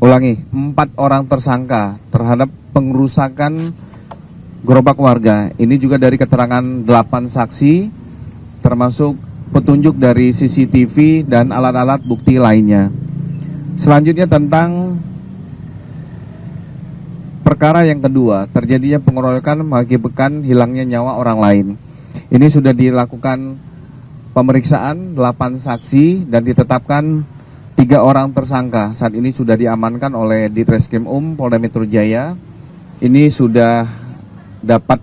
Ulangi, 4 orang tersangka terhadap pengerusakan gerobak warga. Ini juga dari keterangan 8 saksi, termasuk petunjuk dari CCTV dan alat-alat bukti lainnya. Selanjutnya tentang perkara yang kedua, terjadinya pengeroyokan mengakibatkan hilangnya nyawa orang lain. Ini sudah dilakukan pemeriksaan 8 saksi dan ditetapkan 3 orang tersangka. Saat ini sudah diamankan oleh Ditreskrim Polda Metro Jaya. Ini sudah dapat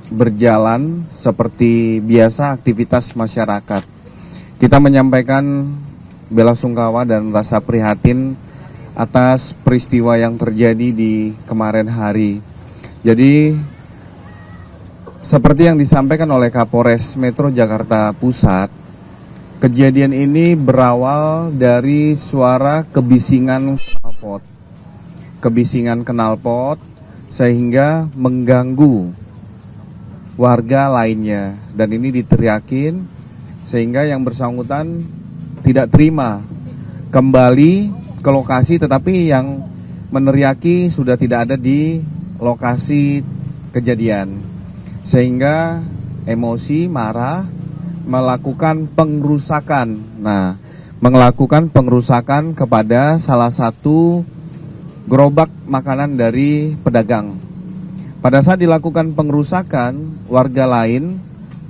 berjalan seperti biasa aktivitas masyarakat. Kita menyampaikan bela sungkawa dan rasa prihatin atas peristiwa yang terjadi di kemarin hari. Jadi seperti yang disampaikan oleh Kapolres Metro Jakarta Pusat, kejadian ini berawal dari suara kebisingan knalpot. Kebisingan knalpot sehingga mengganggu warga lainnya, dan ini diteriakin sehingga yang bersangkutan tidak terima kembali ke lokasi, tetapi yang meneriaki sudah tidak ada di lokasi kejadian, sehingga emosi, marah, melakukan pengerusakan. Nah, melakukan pengerusakan kepada salah satu gerobak makanan dari pedagang. Pada saat dilakukan pengerusakan, warga lain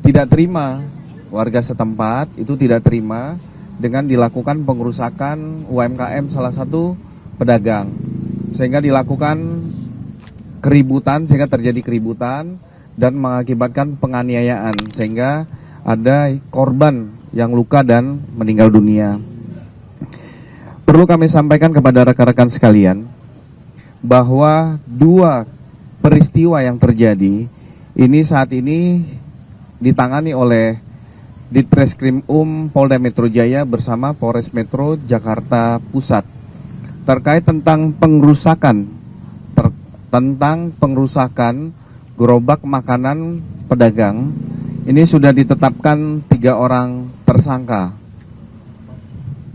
tidak terima, warga setempat itu tidak terima dengan dilakukan pengerusakan UMKM salah satu pedagang, sehingga dilakukan keributan, sehingga terjadi keributan dan mengakibatkan penganiayaan, sehingga ada korban yang luka dan meninggal dunia. Perlu kami sampaikan kepada rekan-rekan sekalian bahwa 2 peristiwa yang terjadi ini saat ini ditangani oleh Ditreskrim Polda Metro Jaya bersama Polres Metro Jakarta Pusat terkait tentang pengerusakan gerobak makanan pedagang. Ini sudah ditetapkan 3 orang tersangka.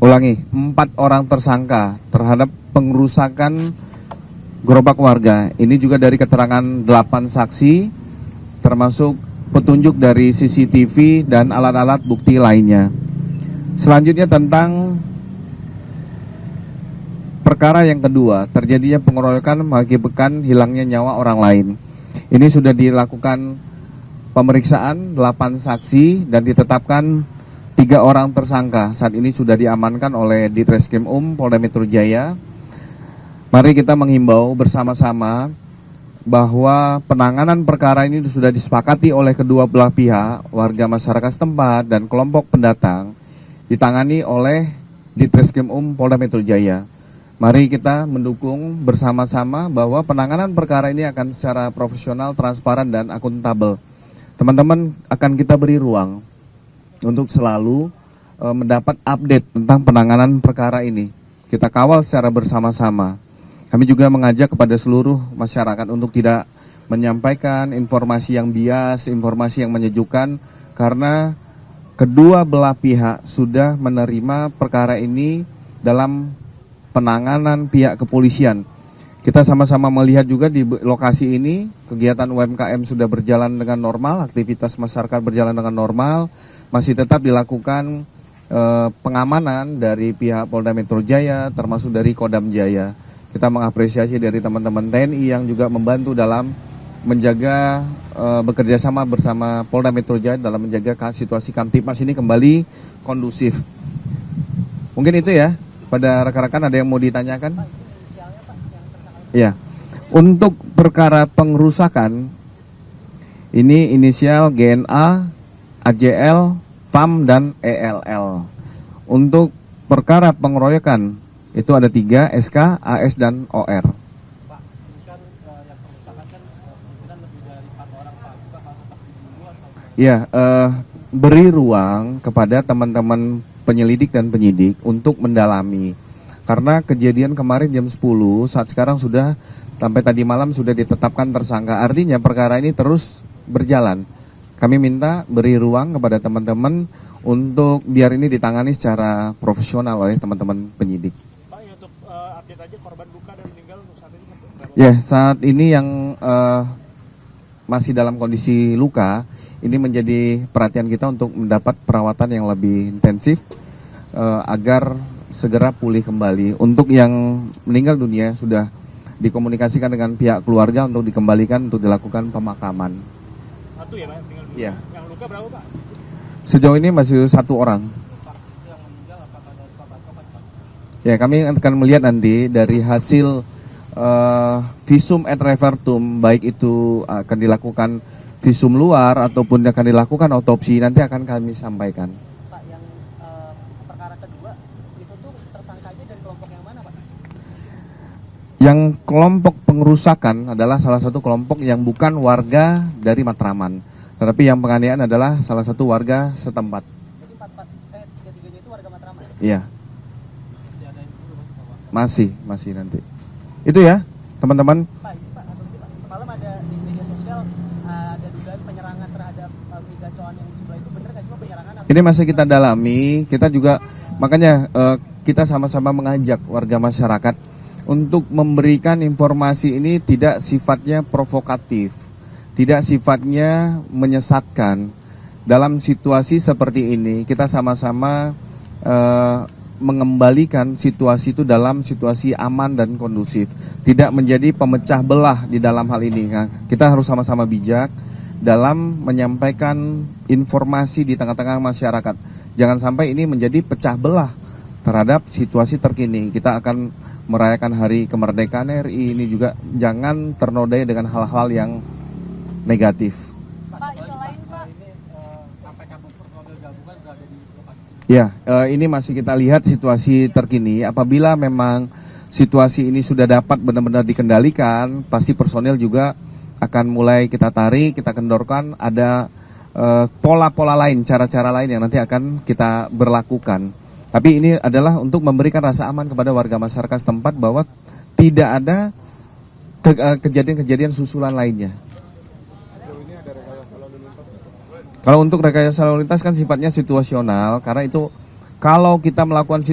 Ulangi, 4 orang tersangka terhadap pengerusakan gerobak warga. Ini juga dari keterangan 8 saksi, termasuk petunjuk dari CCTV dan alat-alat bukti lainnya. Selanjutnya tentang perkara yang kedua, terjadinya pengeroyokan mengakibatkan hilangnya nyawa orang lain. Ini sudah dilakukan pemeriksaan 8 saksi dan ditetapkan 3 orang tersangka. Saat ini sudah diamankan oleh Ditreskrim Polda Metro Jaya. Mari kita menghimbau bersama-sama bahwa penanganan perkara ini sudah disepakati oleh kedua belah pihak, warga masyarakat setempat dan kelompok pendatang, ditangani oleh Ditreskrim Polda Metro Jaya. Mari kita mendukung bersama-sama bahwa penanganan perkara ini akan secara profesional, transparan, dan akuntabel. Teman-teman akan kita beri ruang untuk selalu mendapat update tentang penanganan perkara ini. Kita kawal secara bersama-sama. Kami juga mengajak kepada seluruh masyarakat untuk tidak menyampaikan informasi yang bias, informasi yang menyejukkan, karena kedua belah pihak sudah menerima perkara ini dalam penanganan pihak kepolisian. Kita sama-sama melihat juga di lokasi ini, kegiatan UMKM sudah berjalan dengan normal, aktivitas masyarakat berjalan dengan normal, masih tetap dilakukan pengamanan dari pihak Polda Metro Jaya, termasuk dari Kodam Jaya. Kita mengapresiasi dari teman-teman TNI yang juga membantu dalam menjaga bekerja sama bersama Polda Metro Jaya dalam menjaga situasi Kamtipmas ini kembali kondusif. Mungkin itu ya, pada rekan-rekan ada yang mau ditanyakan? Ya, untuk perkara pengerusakan ini inisial GNA, AJL, FAM, dan ELL. Untuk perkara pengeroyokan itu ada 3, SK, AS, dan OR. Pak, ini kan yang pengusahaan kan kemungkinan lebih dari 4 orang, Pak. Juga harus tetap dulu atau... Ya, beri ruang kepada teman-teman penyelidik dan penyidik untuk mendalami. Karena kejadian kemarin jam 10, saat sekarang sudah sampai tadi malam sudah ditetapkan tersangka. Artinya perkara ini terus berjalan. Kami minta beri ruang kepada teman-teman untuk biar ini ditangani secara profesional oleh teman-teman penyidik. Pak, untuk update aja korban luka dan meninggal untuk saat ini berapa? Ya, saat ini yang masih dalam kondisi luka, ini menjadi perhatian kita untuk mendapat perawatan yang lebih intensif agar segera pulih kembali. Untuk yang meninggal dunia sudah dikomunikasikan dengan pihak keluarga untuk dikembalikan untuk dilakukan pemakaman. Satu ya Pak, yang tinggal dulu. Iya. Yang luka berapa Pak? Sejauh ini masih 1 orang. Yang meninggal apakah dari korban Pak? Ya, kami akan melihat nanti dari hasil visum et repertum, baik itu akan dilakukan visum luar ataupun akan dilakukan otopsi, nanti akan kami sampaikan. Pak, yang perkara kedua itu tuh tersangkanya dari kelompok yang mana Pak? Yang kelompok pengerusakan adalah salah satu kelompok yang bukan warga dari Matraman, tetapi yang penganiayaan adalah salah satu warga setempat. Jadi tiga-tiganya itu warga Matraman? Iya, Masih ada yang dulu Pak? masih nanti. Itu ya, teman-teman. Pak, ini Pak, semalam ada di media sosial ada dugaan penyerangan terhadap Migacoan yang di sebelah itu, bener nggak sih Pak penyerangan? Ini masih kita dalami, kita juga makanya kita sama-sama mengajak warga masyarakat untuk memberikan informasi ini tidak sifatnya provokatif, tidak sifatnya menyesatkan. Dalam situasi seperti ini, kita sama-sama mengembalikan situasi itu dalam situasi aman dan kondusif, tidak menjadi pemecah belah di dalam hal ini. Nah, kita harus sama-sama bijak dalam menyampaikan informasi di tengah-tengah masyarakat. Jangan sampai ini menjadi pecah belah terhadap situasi terkini. Kita akan merayakan hari kemerdekaan RI, ini juga jangan ternodai dengan hal-hal yang negatif. Pak, isu lain Pak. Ini sampai kampus personil gabungan berada di lokasi. Ya, ini masih kita lihat situasi terkini. Apabila memang situasi ini sudah dapat benar-benar dikendalikan, pasti personil juga akan mulai kita tarik, kita kendorkan. Ada pola-pola lain, cara-cara lain yang nanti akan kita berlakukan. Tapi ini adalah untuk memberikan rasa aman kepada warga masyarakat setempat bahwa tidak ada kejadian-kejadian susulan lainnya. Kalau untuk rekayasa lalu lintas kan sifatnya situasional, karena itu kalau kita melakukan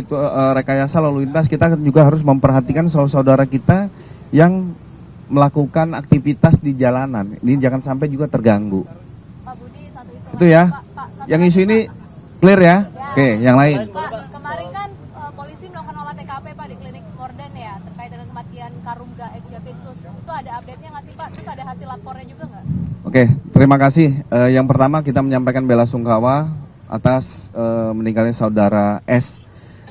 rekayasa lalu lintas, kita juga harus memperhatikan saudara-saudara kita yang melakukan aktivitas di jalanan. Ini jangan sampai juga terganggu. Pak Budi, satu isu Itu lain, ya. Pak, satu Yang lagi, isu ini Pak. clear ya? Oke, yang lain. Pak, kemarin kan polisi melakukan olah TKP Pak di klinik Morden ya, terkait dengan kematian Karungga ex Javinsus. Itu ada update-nya nggak sih Pak? Terus ada hasil lapornya juga nggak? Oke, terima kasih. Yang pertama kita menyampaikan bela sungkawa atas meninggalnya saudara S.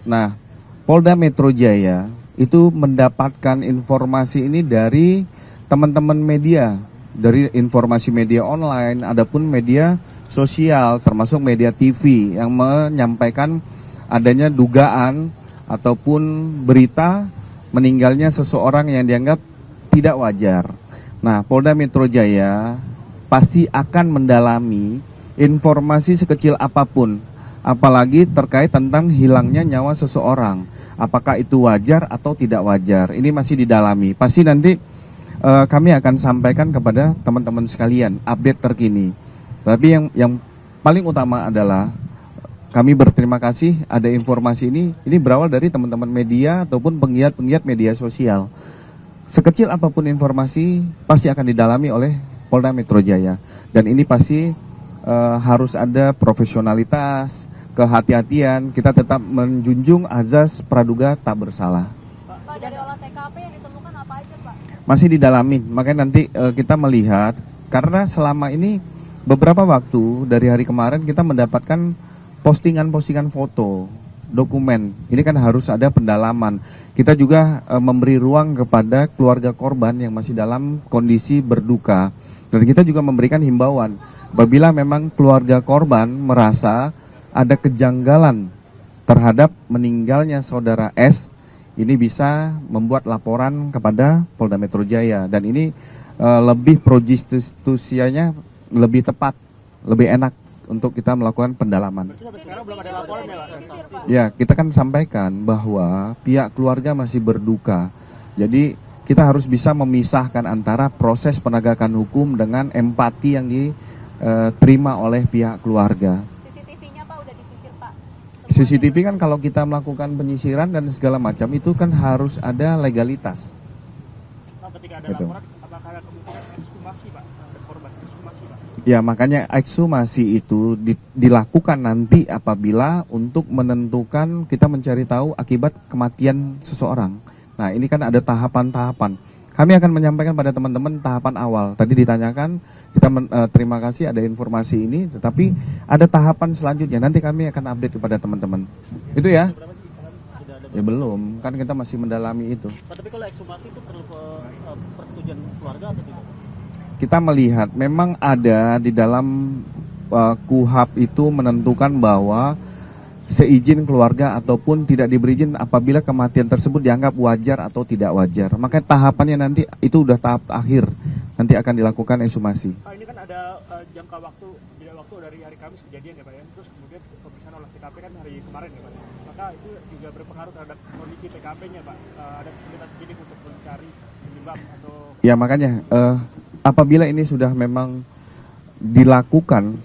Nah, Polda Metro Jaya itu mendapatkan informasi ini dari teman-teman media, dari informasi media online, adapun media sosial, termasuk media TV yang menyampaikan adanya dugaan ataupun berita meninggalnya seseorang yang dianggap tidak wajar. Nah, Polda Metro Jaya pasti akan mendalami informasi sekecil apapun, apalagi terkait tentang hilangnya nyawa seseorang. Apakah itu wajar atau tidak wajar? Ini masih didalami. Pasti nanti kami akan sampaikan kepada teman-teman sekalian update terkini. Tapi yang paling utama adalah kami berterima kasih ada informasi ini berawal dari teman-teman media ataupun penggiat-penggiat media sosial. Sekecil apapun informasi pasti akan didalami oleh Polda Metro Jaya, dan ini pasti harus ada profesionalitas, kehati-hatian. Kita tetap menjunjung azas praduga tak bersalah. Pak, dari olah TKP yang ditemukan apa aja Pak? Masih didalami, makanya nanti kita melihat, karena selama ini beberapa waktu dari hari kemarin kita mendapatkan postingan-postingan foto, dokumen. Ini kan harus ada pendalaman. Kita juga memberi ruang kepada keluarga korban yang masih dalam kondisi berduka. Dan kita juga memberikan himbauan, apabila memang keluarga korban merasa ada kejanggalan terhadap meninggalnya saudara S, ini bisa membuat laporan kepada Polda Metro Jaya. Dan ini lebih pro-justisianya lebih tepat, lebih enak untuk kita melakukan pendalaman. Sampai sekarang belum ada laporan ya Pak? Ya, kita kan sampaikan bahwa pihak keluarga masih berduka. Jadi kita harus bisa memisahkan antara proses penegakan hukum dengan empati yang diterima oleh pihak keluarga. CCTV-nya Pak udah disisir Pak? CCTV kan kalau kita melakukan penyisiran dan segala macam itu kan harus ada legalitas. Pak, ketika ada Gitu. laporan, apakah ada kemungkinan ekshumasi Pak, ada korban ekshumasi Pak? Ya makanya ekshumasi itu dilakukan nanti apabila untuk menentukan kita mencari tahu akibat kematian seseorang. Nah ini kan ada tahapan-tahapan. Kami akan menyampaikan pada teman-teman tahapan awal. Tadi ditanyakan, kita terima kasih ada informasi ini, tetapi ada tahapan selanjutnya. Nanti kami akan update kepada teman-teman. Itu ya? Berapa sih? Sudah ada. Ya belum, kan kita masih mendalami itu. Pak, tapi kalau ekshumasi itu perlu persetujuan keluarga atau tidak? Kita melihat memang ada di dalam KUHP itu menentukan bahwa seizin keluarga ataupun tidak diberi izin apabila kematian tersebut dianggap wajar atau tidak wajar. Maka tahapannya nanti itu udah tahap akhir. Nanti akan dilakukan ekshumasi. Pak, ini kan ada jangka waktu dari hari Kamis kejadian ya Pak ya. Terus kemudian pemeriksaan olah TKP kan hari kemarin ya Pak. Maka itu juga berpengaruh terhadap kondisi TKP-nya Pak. Ada kesulitan penyidik untuk mencari penyebab atau Ya makanya apabila ini sudah memang dilakukan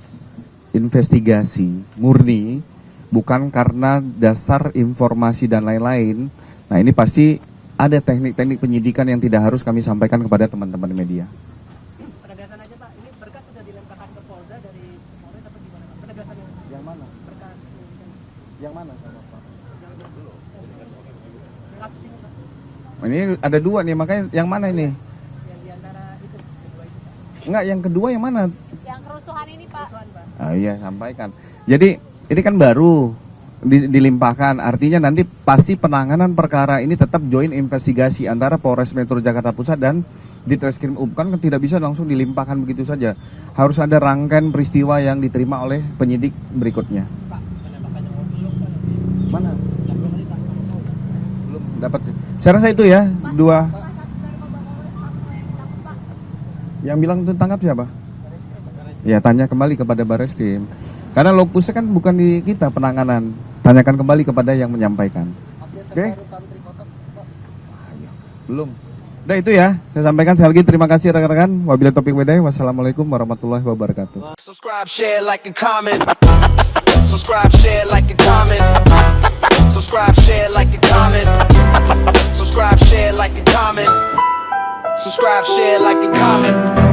investigasi murni bukan karena dasar informasi dan lain-lain. Nah ini pasti ada teknik-teknik penyidikan yang tidak harus kami sampaikan kepada teman-teman media. penegasan aja Pak. Ini berkas sudah dilemparkan ke Polda dari Polres atau gimana Pak? Penegasannya Yang mana? berkas Yang mana sama Pak? kasus ini Pak. Ini ada dua nih, makanya yang mana ini? Yang diantara itu kedua itu Pak. Enggak, yang kedua yang mana? Yang kerusuhan ini Pak. Kerusuhan Pak. Ah iya, sampaikan. Jadi ini kan baru dilimpahkan, artinya nanti pasti penanganan perkara ini tetap joint investigasi antara Polres Metro Jakarta Pusat dan Ditreskrim UP. Kan tidak bisa langsung dilimpahkan begitu saja. Harus ada rangkaian peristiwa yang diterima oleh penyidik berikutnya. Pak, penembakannya belum Pak. Mana? Yang belum ditangkap Polda. Belum dapat. Saya rasa itu ya, dua. Yang bilang itu tangkap siapa? Ya tanya kembali kepada Bareskrim. Karena lokusnya kan bukan di kita penanganan. Tanyakan kembali kepada yang menyampaikan. Oke? Belum. Udah itu ya. Saya sampaikan sekali lagi terima kasih rekan-rekan. Wabillahi taufiq wal hidayah. Wassalamualaikum warahmatullahi wabarakatuh. Subscribe, share, like, and comment. Subscribe, share, like, and comment. Subscribe, share, like, and comment. Subscribe, share, like, and comment. Subscribe, share, like, and comment.